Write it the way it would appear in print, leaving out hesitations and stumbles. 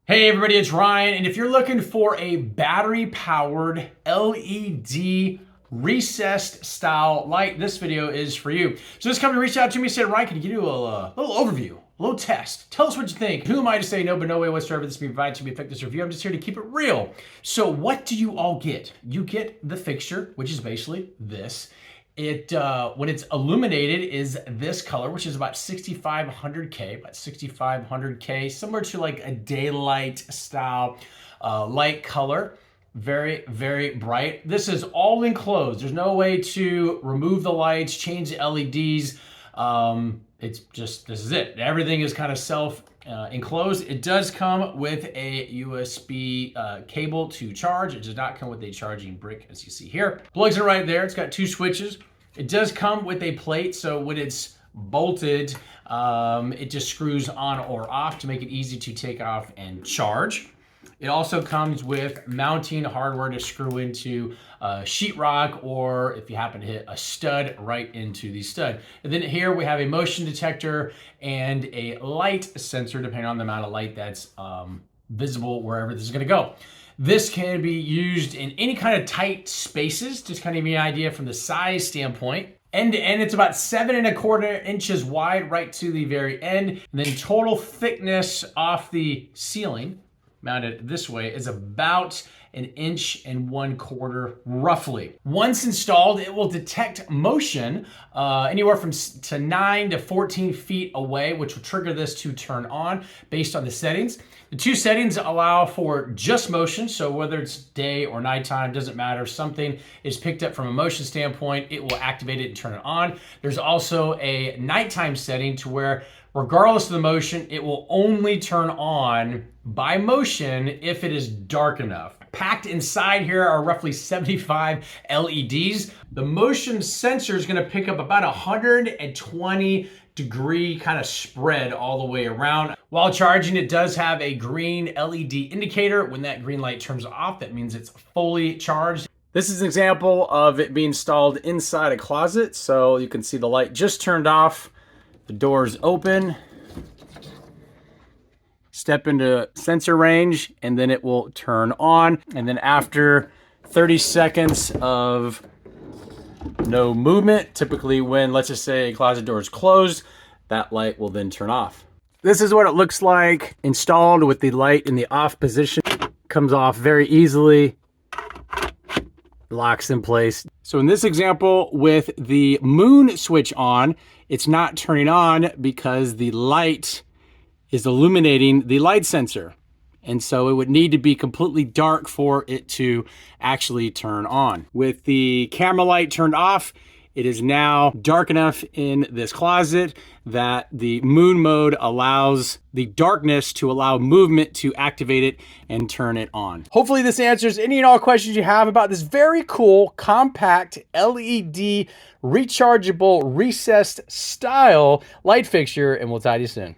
Hey everybody, it's Ryan, and if you're looking for a battery-powered LED recessed style light, this video is for you. So this company reached out to me and said, Ryan, can you do a little overview, a little test? Tell us what you think. Who am I to say no, but no way whatsoever this is being provided to me affect this review. I'm just here to keep it real. So what do you all get? You get the fixture, which is basically this. When it's illuminated is this color, which is about 6,500K, similar to like a daylight style light color. Very, very bright. This is all enclosed. There's no way to remove the lights, change the LEDs. It's just, this is it. Everything is kind of enclosed. It does come with a USB cable to charge. It does not come with a charging brick, as you see here. Plugs are right there. It's got two switches. It does come with a plate, so when it's bolted, it just screws on or off to make it easy to take off and charge. It also comes with mounting hardware to screw into sheetrock, or if you happen to hit a stud, right into the stud. And then here we have a motion detector and a light sensor, depending on the amount of light that's visible wherever this is gonna go. This can be used in any kind of tight spaces, just kind of give you an idea from the size standpoint. End to end, it's about 7¼ inches wide right to the very end. And then total thickness off the ceiling, mounted this way, is about 1¼ inch roughly. Once installed, it will detect motion anywhere from 9 to 14 feet away, which will trigger this to turn on based on the settings. The two settings allow for just motion, so whether it's day or nighttime, doesn't matter. If something is picked up from a motion standpoint, it will activate it and turn it on. There's also a nighttime setting to where regardless of the motion, it will only turn on by motion if it is dark enough. Packed inside here are roughly 75 LEDs. The motion sensor is gonna pick up about 120-degree kind of spread all the way around. While charging, it does have a green LED indicator. When that green light turns off, that means it's fully charged. This is an example of it being installed inside a closet. So you can see the light just turned off. The door's open. Step into sensor range, and then it will turn on. And then after 30 seconds of no movement, typically when, let's just say, a closet door is closed, that light will then turn off. This is what it looks like installed with the light in the off position. Comes off very easily, locks in place. So in this example, with the moon switch on, it's not turning on because the light is illuminating the light sensor. And so it would need to be completely dark for it to actually turn on. With the camera light turned off, it is now dark enough in this closet that the moon mode allows the darkness to allow movement to activate it and turn it on. Hopefully this answers any and all questions you have about this very cool, compact, LED, rechargeable, recessed style light fixture, and we'll talk to you soon.